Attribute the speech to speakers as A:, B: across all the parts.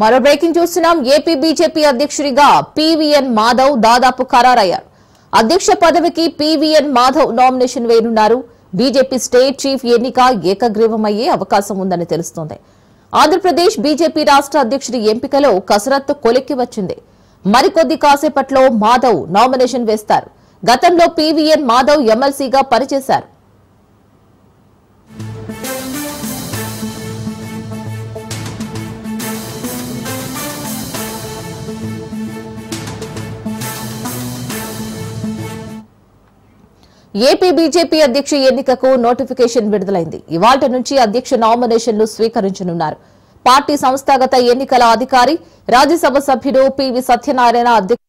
A: మరో బ్రేకింగ్ చూస్తున్నాం. AP BJP అధ్యక్షుడిగా పీవీఎన్ మాధవ్ దాదాపు ఖరారయ్యారు. అధ్యక్ష పదవికి పీవీఎన్ మాధవ్ నామినేషన్ వేయనున్నారు. బీజేపీ స్టేట్ చీఫ్ ఎన్నిక ఏకగ్రీవమయ్యే అవకాశం ఉందని తెలుస్తోంది. ఆంధ్రప్రదేశ్ బీజేపీ రాష్ట్ర అధ్యక్షుడి ఎంపికలో కసరత్తు కొలిక్కి వచ్చింది. మరికొద్ది కాసేపట్లో మాధవ్ నామినేషన్ వేస్తారు. గతంలో పీవీఎన్ మాధవ్ ఎమ్మెల్సీగా పనిచేశారు. ఏపీ బీజేపీ అధ్యక్ష ఎన్నికకు నోటిఫికేషన్ విడుదలైంది. ఇవాళ్టి నుంచి అధ్యక్ష నామినేషన్లు స్వీకరించనున్నారు. పార్టీ సంస్థాగత ఎన్నికల అధికారి రాజ్యసభ సభ్యుడు పివి సత్యనారాయణ అధ్యక్ష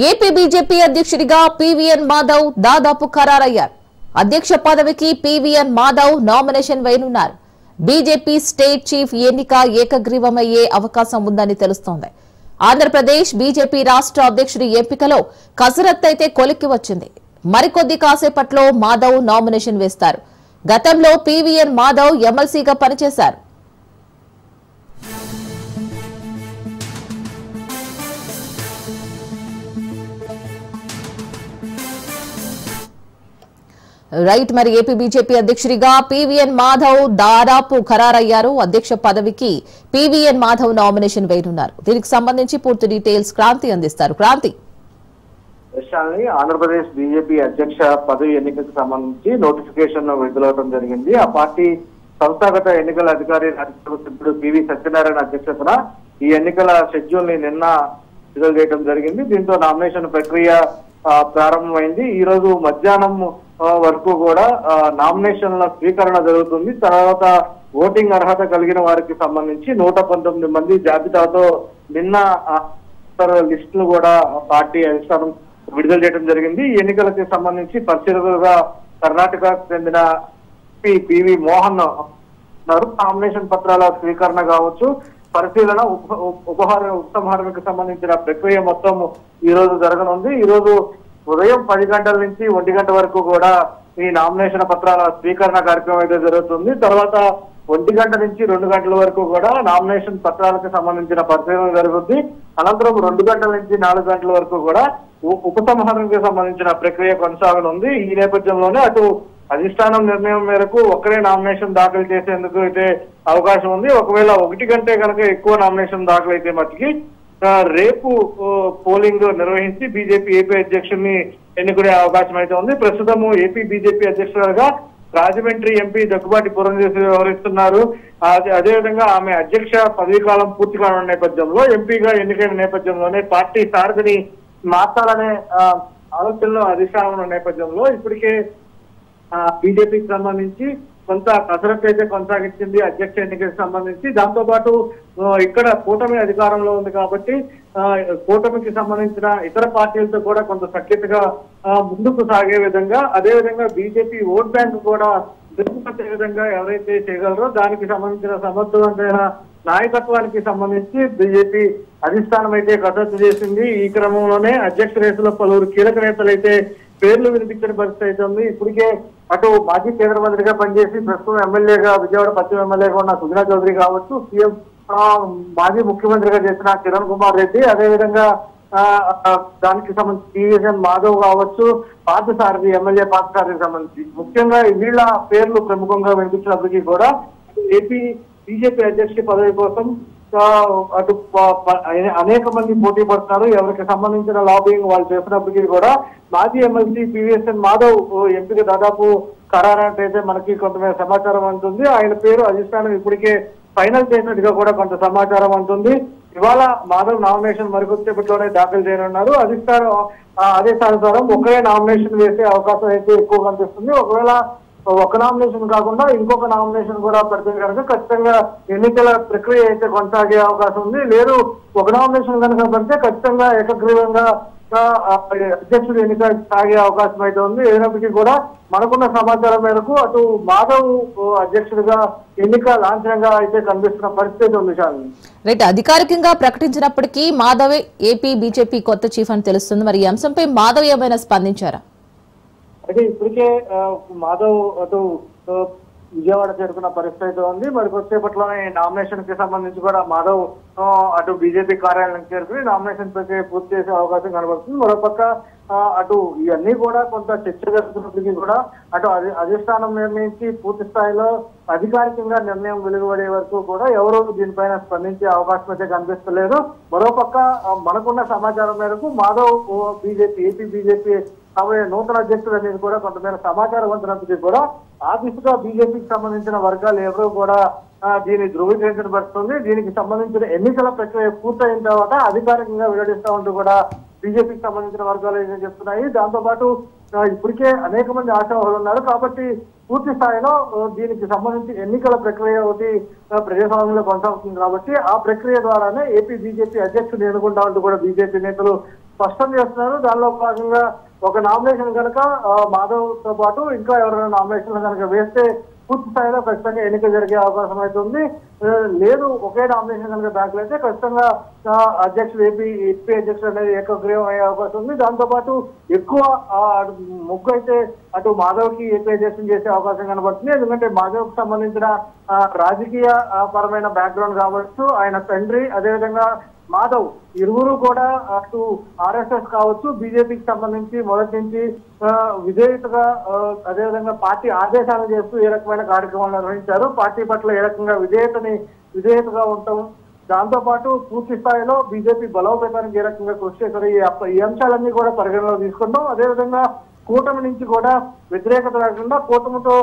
A: ఏపీ బీజేపీ అధ్యక్షుడిగా పీవీఎన్ మాధవ్ దాదాపు ఖరారయ్యారు. అధ్యక్ష పదవికి పీవీఎన్ మాధవ్ నామినేషన్ వేయనున్నారు. బీజేపీ స్టేట్ చీఫ్ ఎన్నిక ఏకగ్రీవమయ్యే అవకాశం ఉందని తెలుస్తోంది. ఆంధ్రప్రదేశ్ బీజేపీ రాష్ట్ర అధ్యక్షుడి ఎంపికలో కసరత్తు అయితే కొలిక్కి వచ్చింది. మరికొద్ది కాసేపట్లో మాధవ్ నామినేషన్ వేస్తారు. గతంలో పీవీఎన్ మాధవ్ ఎమ్మెల్సీగా పనిచేశారు. రైట్, మరి ఏపీ బీజేపీ అధ్యక్షుడిగా పీవీఎన్ మాధవ్ దాదాపు ఖరారయ్యారు. అధ్యక్ష పదవికి పీవీఎన్ మాధవ్ నామినేషన్ వేయనున్నారు. దీనికి సంబంధించి పూర్తి డీటెయిల్స్ క్రాంతి అందిస్తారు. క్రాంతి.
B: ఆంధ్రప్రదేశ్ బీజేపీ అధ్యక్ష పదవి ఎన్నికకు సంబంధించి నోటిఫికేషన్ విడుదలవడం జరిగింది. ఆ పార్టీ సంస్థాగత ఎన్నికల అధికారి రాజ్యసభ సభ్యుడు పివి సత్యనారాయణ అధ్యక్షతన ఈ ఎన్నికల షెడ్యూల్ ని నిన్న విడుదల చేయడం జరిగింది. దీంతో నామినేషన్ ప్రక్రియ ప్రారంభమైంది. ఈ రోజు మధ్యాహ్నం వరకు కూడా నామినేషన్ల స్వీకరణ జరుగుతుంది. తర్వాత ఓటింగ్ అర్హత కలిగిన వారికి సంబంధించి 119 మంది జాబితాతో నిన్న లిస్టులు కూడా పార్టీ అధిష్టానం విడుదల చేయడం జరిగింది. ఈ ఎన్నికలకు సంబంధించి పరిశీలకులుగా కర్ణాటకకు చెందిన పివి మోహన్ ఉన్నారు. నామినేషన్ పత్రాల స్వీకరణ కావచ్చు, పరిశీలన, ఉపసంహరణకు సంబంధించిన ప్రక్రియ మొత్తం ఈ రోజు జరగనుంది. ఈ రోజు ఉదయం 10 గంటల నుంచి 1 గంట వరకు కూడా ఈ నామినేషన్ పత్రాల స్వీకరణ కార్యక్రమం అయితే జరుగుతుంది. తర్వాత 1 గంట నుంచి 2 గంటల వరకు కూడా నామినేషన్ పత్రాలకు సంబంధించిన పరిశీలన జరుగుతుంది. అనంతరం 2 గంటల నుంచి 4 గంటల వరకు కూడా ఉపసంహరణకు సంబంధించిన ప్రక్రియ కొనసాగనుంది. ఈ నేపథ్యంలోనే అటు అధిష్టానం నిర్ణయం మేరకు ఒక్కరే నామినేషన్ దాఖలు చేసేందుకు అయితే అవకాశం ఉంది. ఒకవేళ 1 గంటే కనుక ఎక్కువ నామినేషన్ దాఖలు అయితే మట్టుకి రేపు పోలింగ్ నిర్వహించి బీజేపీ ఏపీ అధ్యక్షుడిని ఎన్నుకునే అవకాశం అయితే ఉంది. ప్రస్తుతము ఏపీ బీజేపీ అధ్యక్షులుగా రాజమండ్రి ఎంపీ దగ్గుబాటి పురంధేశ్వరి వ్యవహరిస్తున్నారు. అదేవిధంగా ఆమె అధ్యక్ష పదవీ కాలం పూర్తి కానున్న నేపథ్యంలో ఎంపీగా ఎన్నికైన నేపథ్యంలోనే పార్టీ సారథిని మార్చాలనే ఆలోచనలో అధిష్టానం ఉన్న నేపథ్యంలో ఇప్పటికే బీజేపీకి సంబంధించి కొంత కసరత్తు అయితే కొనసాగించింది అధ్యక్ష ఎన్నికకు సంబంధించి. దాంతో పాటు ఇక్కడ కూటమి అధికారంలో ఉంది కాబట్టి కూటమికి సంబంధించిన ఇతర పార్టీలతో కూడా కొంత సఖ్యతగా ముందుకు సాగే విధంగా, అదేవిధంగా బీజేపీ ఓట్ బ్యాంక్ కూడా మెరుగుపరిచే విధంగా ఎవరైతే చేయగలరో దానికి సంబంధించిన సమర్థవంతమైన నాయకత్వానికి సంబంధించి బీజేపీ అధిష్టానం అయితే కసరత్తు చేసింది. ఈ క్రమంలోనే అధ్యక్ష రేసులో పలువురు కీలక నేతలు అయితే పేర్లు వినిపించిన పరిస్థితి అయితే ఉంది. ఇప్పటికే అటు మాజీ కేంద్ర మంత్రిగా పనిచేసి ప్రస్తుతం ఎమ్మెల్యేగా విజయవాడ పశ్చిమ ఎమ్మెల్యేగా ఉన్న సుజనా చౌదరి కావచ్చు, సీఎం మాజీ ముఖ్యమంత్రిగా చేసిన కిరణ్ కుమార్ రెడ్డి, అదేవిధంగా దానికి సంబంధించి పీవీఎన్ మాధవ్ కావచ్చు, పార్థసారథి ఎమ్మెల్యే పార్థసారథికి సంబంధించి ముఖ్యంగా వీళ్ళ పేర్లు ప్రముఖంగా వినిపించినప్పటికీ కూడా ఏపీ బీజేపీ అధ్యక్ష పదవి కోసం అటు అనేక మంది పోటీ పడుతున్నారు. ఎవరికి సంబంధించిన లాబింగ్ వాళ్ళు చేసినప్పటికీ కూడా మాజీ ఎమ్మెల్సీ పీవీఎన్ మాధవ్ ఎంపిక దాదాపు ఖరారైతే మనకి కొంత సమాచారం అందుతుంది. ఆయన పేరు అధిష్టానం ఇప్పటికే ఫైనల్ చేసినట్టుగా కూడా కొంత సమాచారం అందుతుంది. ఇవాళ మాధవ్ నామినేషన్ మరికొద్దిసేపట్లోనే దాఖలు చేయనున్నారు. అధిష్టానం ఆదేశానుసారం ఒకే నామినేషన్ వేసే అవకాశం అయితే ఎక్కువ కనిపిస్తుంది. ఒకవేళ ఒక నామినేషన్ కాకుండా ఇంకొక నామినేషన్ కూడా పెడితే కనుక ఖచ్చితంగా ఎన్నికల ప్రక్రియ అయితే కొనసాగే అవకాశం ఉంది. లేదు ఒక నామినేషన్ కనుక పెడితే ఖచ్చితంగా ఏకగ్రీవంగా అధ్యక్షుడు ఎన్నిక సాగే అవకాశం అయితే ఉంది. అయినప్పటికీ కూడా మనకున్న సమాచారం మేరకు అటు మాధవ్ అధ్యక్షుడిగా ఎన్నిక లాంఛనంగా అయితే కనిపిస్తున్న పరిస్థితి ఉంది. శాలిని
A: రైట్, అధికారికంగా ప్రకటించినప్పటికీ మాధవే ఏపీ బీజేపీ కొత్త చీఫ్ అని తెలుస్తుంది. మరి ఈ అంశంపై మాధవ్ ఏమైనా స్పందించారా?
B: అయితే ఇప్పటికే మాధవ్ అటు విజయవాడ చేరుకున్న పరిస్థితి ఉంది. మరి కొద్దిసేపట్లోనే నామినేషన్ కి సంబంధించి కూడా మాధవ్ అటు బీజేపీ కార్యాలయానికి చేరుకుని నామినేషన్ ప్రక్రియ పూర్తి చేసే అవకాశం కనబడుతుంది. మరోపక్క అటు ఇవన్నీ కూడా కొంత చర్చ జరుగుతున్నప్పటికీ కూడా అటు అధిష్టానం నిర్ణయించి పూర్తి స్థాయిలో అధికారికంగా నిర్ణయం వెలువడే వరకు కూడా ఎవరు దీనిపైన స్పందించే అవకాశం అయితే కనిపిస్తలేదు. మరోపక్క మనకున్న సమాచారం మేరకు మాధవ్ ఏపీ బీజేపీ కాబట్టి నూతన అధ్యక్షుడు అనేది కూడా కొంతమేర సమాచారం వచ్చినప్పటికీ కూడా ఆ దిశగా బీజేపీకి సంబంధించిన వర్గాలు ఎవరూ కూడా దీన్ని ధృవీకరించబడుతుంది. దీనికి సంబంధించిన ఎన్నికల ప్రక్రియ పూర్తయిన తర్వాత అధికారికంగా వెల్లడిస్తామంటూ కూడా బీజేపీకి సంబంధించిన వర్గాలు ఏం చెప్తున్నాయి. దాంతో పాటు ఇప్పటికే అనేక మంది ఆశావాహులు ఉన్నారు కాబట్టి పూర్తి స్థాయిలో దీనికి సంబంధించి ఎన్నికల ప్రక్రియ ఒకటి ప్రజాస్వామ్యంలో కొనసాగుతుంది కాబట్టి ఆ ప్రక్రియ ద్వారానే ఏపీ బీజేపీ అధ్యక్షుడు ఎన్నుకుంటామంటూ కూడా బీజేపీ నేతలు స్పష్టం చేస్తున్నారు. దానిలో భాగంగా ఒక నామినేషన్ కనుక మాధవ్ తో పాటు ఇంకా ఎవరైనా నామినేషన్ కనుక వేస్తే పూర్తి స్థాయిలో ఖచ్చితంగా ఎన్నిక జరిగే అవకాశం అయితే ఉంది. లేదు ఒకే నామినేషన్ కనుక దాఖలైతే ఖచ్చితంగా అధ్యక్షుడు ఏపీ అధ్యక్షుడు అనేది ఏకగ్రీవం అయ్యే అవకాశం ఉంది. దాంతో పాటు ఎక్కువ ముగ్గు అయితే అటు మాధవ్ కి ఏపీ అధ్యక్షుడు చేసే అవకాశం కనబడుతుంది. ఎందుకంటే మాధవ్ కి సంబంధించిన రాజకీయ పరమైన బ్యాక్గ్రౌండ్ కావచ్చు, ఆయన తండ్రి అదేవిధంగా మాధవ్ ఇరువురు కూడా అటు ఆర్ఎస్ఎస్ కావచ్చు బీజేపీకి సంబంధించి మొదటి నుంచి విధేయతగా అదేవిధంగా పార్టీ ఆదేశాలు చేస్తూ ఏ రకమైన కార్యక్రమాలు నిర్వహించారు. పార్టీ పట్ల ఏ రకంగా విధేయతగా ఉంటాం, దాంతో పాటు పూర్తి స్థాయిలో బీజేపీ బలోపేతానికి ఏ రకంగా కృషి చేశారు, ఈ అంశాలన్నీ కూడా పరిగణలో తీసుకుంటాం. అదేవిధంగా కూటమి నుంచి కూడా వ్యతిరేకత లేకుండా కూటమితో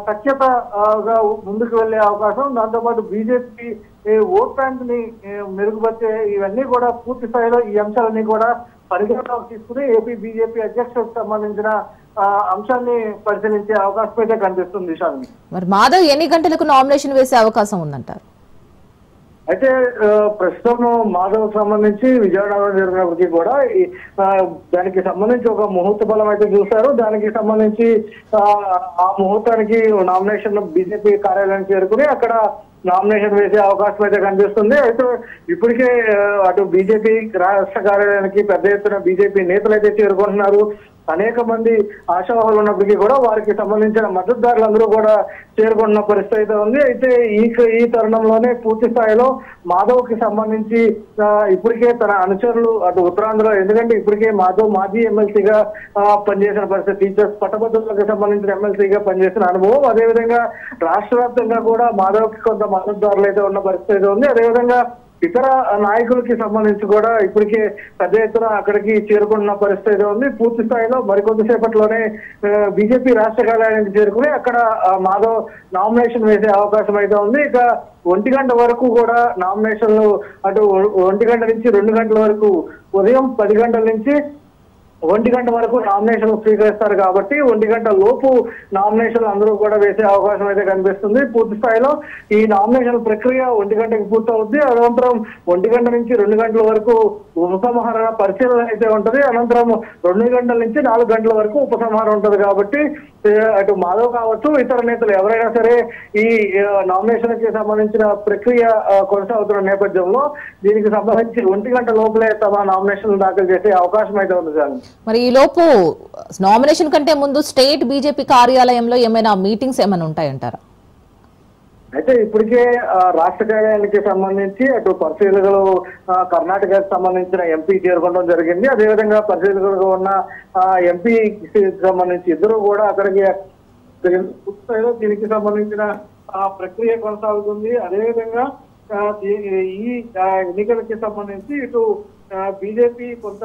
B: సఖ్యతగా ముందుకు వెళ్లే అవకాశం, దాంతో పాటు బీజేపీ ఓట్ బ్యాంక్ ని మెరుగుపరిచే ఇవన్నీ కూడా పూర్తి స్థాయిలో ఈ అంశాలన్నీ కూడా పరిగణలోకి తీసుకుని ఏపీ బీజేపీ అధ్యక్షులకు సంబంధించిన అంశాన్ని పరిశీలించే అవకాశం అయితే కనిపిస్తుంది. శాలిని,
A: మరి మాధవ్ ఎన్ని గంటలకు నామినేషన్ వేసే అవకాశం ఉందంటారు?
B: అయితే ప్రస్తుతం మాధవ్ సంబంధించి విజయవాడలో జరిగినప్పటికీ కూడా దానికి సంబంధించి ఒక ముహూర్త బలం అయితే చూశారు. దానికి సంబంధించి ఆ ముహూర్తానికి నామినేషన్ బీజేపీ కార్యాలయానికి చేరుకుని అక్కడ నామినేషన్ వేసే అవకాశం అయితే కనిపిస్తుంది. అయితే ఇప్పటికే అటు బీజేపీ రాష్ట్ర కార్యాలయానికి పెద్ద ఎత్తున బీజేపీ నేతలు అయితే చేరుకుంటున్నారు. అనేక మంది ఆశావాహులు ఉన్నప్పటికీ కూడా వారికి సంబంధించిన మద్దతుదారులందరూ కూడా చేరుకున్న పరిస్థితి అయితే ఉంది. అయితే ఈ తరుణంలోనే పూర్తి స్థాయిలో మాధవ్ కి సంబంధించి ఇప్పటికే తన అనుచరులు అటు ఉత్తరాంధ్రలో, ఎందుకంటే ఇప్పటికే మాధవ్ మాజీ ఎమ్మెల్సీగా పనిచేసిన పరిస్థితి, టీచర్స్ పట్టభద్రులకు సంబంధించిన ఎమ్మెల్సీగా పనిచేసిన అనుభవం, అదేవిధంగా రాష్ట్ర వ్యాప్తంగా కూడా మాధవ్ కి కొంత మద్దతుదారులు అయితే ఉన్న పరిస్థితి ఉంది. అదేవిధంగా ఇతర నాయకులకి సంబంధించి కూడా ఇప్పటికే పెద్ద ఎత్తున అక్కడికి చేరుకున్న పరిస్థితి ఉంది. పూర్తి స్థాయిలో మరికొద్దిసేపట్లోనే బీజేపీ రాష్ట్ర కార్యాలయానికి చేరుకుని అక్కడ మాధవ్ నామినేషన్ వేసే అవకాశం అయితే ఉంది. ఇక 1 గంట వరకు కూడా నామినేషన్లు అటు 1 గంట నుంచి 2 గంటల వరకు, ఉదయం 10 గంటల నుంచి 1 గంట వరకు నామినేషన్లు స్వీకరిస్తారు కాబట్టి 1 గంట లోపు నామినేషన్లు అందరూ కూడా వేసే అవకాశం అయితే కనిపిస్తుంది. పూర్తి స్థాయిలో ఈ నామినేషన్ ప్రక్రియ 1 గంటకి పూర్తవుద్ది. అనంతరం 1 గంట నుంచి 2 గంటల వరకు ఉపసంహరణ పరిశీలన అయితే ఉంటది. అనంతరం 2 గంటల నుంచి 4 గంటల వరకు ఉపసంహారం ఉంటది. కాబట్టి అటు మాధవ్ కావచ్చు, ఇతర నేతలు ఎవరైనా సరే ఈ నామినేషన్ కి సంబంధించిన ప్రక్రియ కొనసాగుతున్న నేపథ్యంలో దీనికి సంబంధించి 1 గంట లోపలే తమ నామినేషన్ దాఖలు చేసే అవకాశం అయితే ఉంది. సార్,
A: మరి ఈ లోపు నామినేషన్ కంటే ముందు స్టేట్ బీజేపీ కార్యాలయంలో ఏమైనా మీటింగ్స్ ఏమైనా ఉంటాయంటారా?
B: అయితే ఇప్పటికే రాష్ట్ర కార్యాలయానికి సంబంధించి అటు పరిశీలకులు కర్ణాటకకు సంబంధించిన ఎంపీ చేరుకోవడం జరిగింది. అదేవిధంగా పరిశీలకులుగా ఉన్న ఎంపీకి సంబంధించి ఇద్దరు కూడా అక్కడికి దీనికి సంబంధించిన ప్రక్రియ కొనసాగుతుంది. అదేవిధంగా ఈ ఎన్నికలకి సంబంధించి ఇటు బీజేపీ కొంత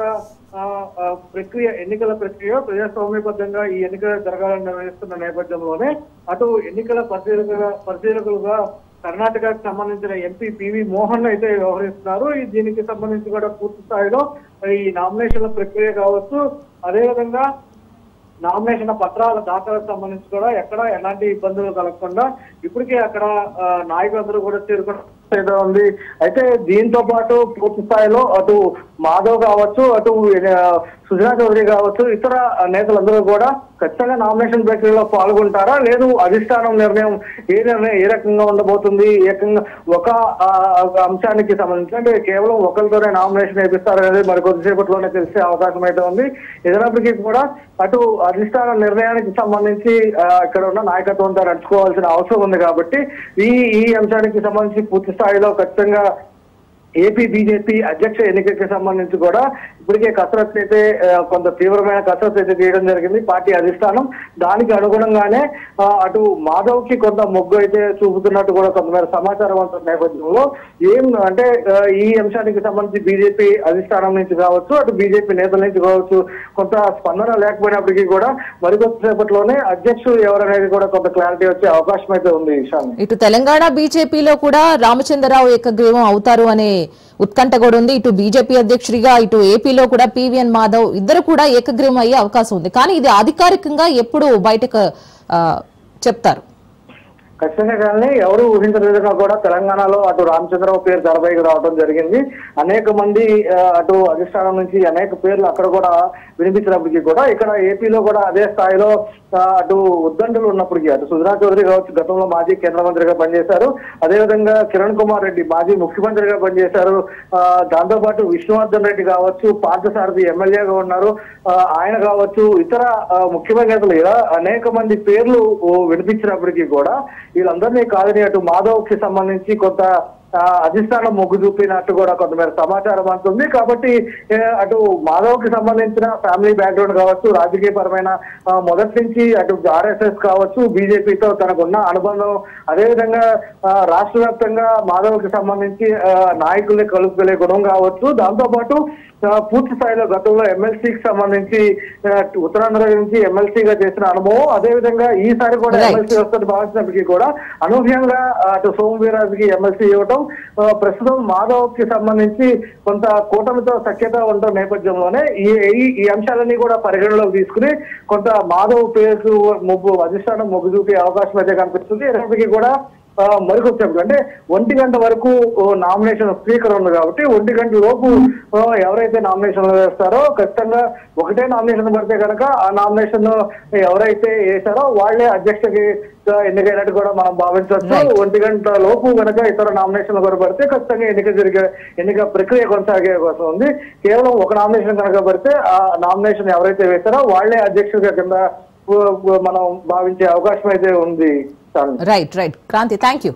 B: ఎన్నికల ప్రక్రియ ప్రజాస్వామ్యబద్ధంగా ఈ ఎన్నికలు జరగాలని నిర్వహిస్తున్న నేపథ్యంలోనే అటు ఎన్నికల పరిశీలకులుగా కర్ణాటకకు సంబంధించిన ఎంపీ పివి మోహన్ అయితే వ్యవహరిస్తున్నారు. దీనికి సంబంధించి కూడా పూర్తి స్థాయిలో ఈ నామినేషన్ల ప్రక్రియ కావచ్చు, అదేవిధంగా నామినేషన్ పత్రాల దాఖలకు సంబంధించి కూడా ఎక్కడ ఎలాంటి ఇబ్బందులు కలగకుండా ఇప్పటికే అక్కడ నాయకులందరూ కూడా చేరుకున్న ఉంది. అయితే దీంతో పాటు పూర్తి స్థాయిలో అటు మాధవ్ కావచ్చు, అటు సుజనా చౌదరి కావచ్చు, ఇతర నేతలందరూ కూడా ఖచ్చితంగా నామినేషన్ ప్రక్రియలో పాల్గొంటారా, లేదు అధిష్టానం నిర్ణయం ఏ రకంగా ఉండబోతుంది, ఏకంగా ఒక అంశానికి సంబంధించి అంటే కేవలం ఒకరితోనే నామినేషన్ వేపిస్తారనేది మరి కొద్దిసేపట్లోనే తెలిసే అవకాశం అయితే ఉంది. ఏదైనప్పటికీ కూడా అటు అధిష్టాన నిర్ణయానికి సంబంధించి ఇక్కడ ఉన్న నాయకత్వంతో నడుచుకోవాల్సిన అవసరం ఉంది. కాబట్టి ఈ అంశానికి సంబంధించి పూర్తి స్థాయిలో ఖచ్చితంగా ఏపీ బీజేపీ అధ్యక్ష ఎన్నికకి సంబంధించి కూడా ఇప్పటికే కసరత్తు అయితే కొంత తీవ్రమైన కసరత్తు అయితే చేయడం జరిగింది పార్టీ అధిష్టానం. దానికి అనుగుణంగానే అటు మాధవ్ కి కొంత మొగ్గు అయితే చూపుతున్నట్టు కూడా కొంతమేర సమాచారం అంటున్న నేపథ్యంలో ఏం అంటే ఈ అంశానికి సంబంధించి బీజేపీ అధిష్టానం నుంచి కావచ్చు, అటు బీజేపీ నేతల నుంచి కావచ్చు కొంత స్పందన లేకపోయినప్పటికీ కూడా మరికొద్దిసేపట్లోనే అధ్యక్షుడు ఎవరనేది కూడా కొంత క్లారిటీ వచ్చే అవకాశం అయితే ఉంది.
A: ఇటు తెలంగాణ బీజేపీలో కూడా రామచంద్రరావు ఏకగ్రీవం అవుతారు అనే ఉత్కంఠ కూడా ఉంది. ఇటు బీజేపీ అధ్యక్షుడిగా ఇటు ఏపీలో కూడా పివిఎన్ మాధవ్ ఇద్దరు కూడా ఏకగ్రీవం అయ్యే అవకాశం ఉంది. కానీ ఇది అధికారికంగా ఎప్పుడు బయటకు చెప్తారు?
B: ఖచ్చితంగా ఎవరు ఊహించిన విధంగా కూడా తెలంగాణలో అటు రామచంద్రరావు పేరు తెరపైకి రావడం జరిగింది. అనేక మంది అటు అధిష్టానం నుంచి అనేక పేర్లు అక్కడ కూడా వినిపించినప్పటికీ కూడా ఇక్కడ ఏపీలో కూడా అదే స్థాయిలో అటు ఉద్దండులు ఉన్నప్పటికీ అటు సుజనా చౌదరి కావచ్చు, గతంలో మాజీ కేంద్ర మంత్రిగా పనిచేశారు. అదేవిధంగా కిరణ్ కుమార్ రెడ్డి మాజీ ముఖ్యమంత్రిగా పనిచేశారు. దాంతోపాటు విష్ణువర్ధన్ రెడ్డి కావచ్చు, పార్థసారథి ఎమ్మెల్యేగా ఉన్నారు, ఆయన కావచ్చు, ఇతర ముఖ్యమైన నేతలు ఇలా అనేక మంది పేర్లు వినిపించినప్పటికీ కూడా వీళ్ళందరినీ కాదని అటు మాధవ్ కి సంబంధించి కొంత అధిష్టానం మొగ్గు చూపినట్టు కూడా కొంతమేర సమాచారం అంటుంది. కాబట్టి అటు మాధవ్ కి సంబంధించిన ఫ్యామిలీ బ్యాక్గ్రౌండ్ కావచ్చు, రాజకీయ పరమైన మొదటి నుంచి అటు ఆర్ఎస్ఎస్ కావచ్చు, బీజేపీతో తనకున్న అనుబంధం, అదేవిధంగా రాష్ట్ర వ్యాప్తంగా మాధవ్ కి సంబంధించి నాయకుల్ని కలుపుకునే గుణం కావచ్చు, దాంతోపాటు పూర్తి స్థాయిలో గతంలో ఎమ్మెల్సీకి సంబంధించి ఉత్తరాంధ్ర నుంచి ఎమ్మెల్సీగా చేసిన అనుభవం, అదేవిధంగా ఈసారి కూడా ఎమ్మెల్సీ వస్తుంది భావించినప్పటికీ కూడా అనూహ్యంగా అటు సోము వీర్రాజుకి ఎమ్మెల్సీ ఇవ్వటం, ప్రస్తుతం మాధవ్ కి సంబంధించి కొంత కూటమితో సఖ్యత ఉండటం నేపథ్యంలోనే ఈ అంశాలన్నీ కూడా పరిగణలోకి తీసుకుని కొంత మాధవ్ పేరుకు అధిష్టానం మొగ్గు చూపే అవకాశం అయితే కనిపిస్తుంది. ఎప్పటికీ కూడా మరికొచ్చేప్పుడు అంటే 1 గంట వరకు నామినేషన్ స్పీకర్ ఉంది కాబట్టి 1 గంట లోపు ఎవరైతే నామినేషన్లు వేస్తారో ఖచ్చితంగా ఒకటే నామినేషన్ పడితే కనుక ఆ నామినేషన్ ఎవరైతే వేశారో వాళ్లే అధ్యక్షకి ఎన్నికైనట్టు కూడా మనం భావించవచ్చు. 1 గంట లోపు కనుక ఇతర నామినేషన్లు కూడా పడితే ఖచ్చితంగా ఎన్నిక ప్రక్రియ కొనసాగే కోసం ఉంది. కేవలం ఒక నామినేషన్ కనుక పడితే ఆ నామినేషన్ ఎవరైతే వేశారో వాళ్లే అధ్యక్షుడిగా కింద మనం భావించే అవకాశం అయితే ఉంది.
A: Right Kranti, thank you.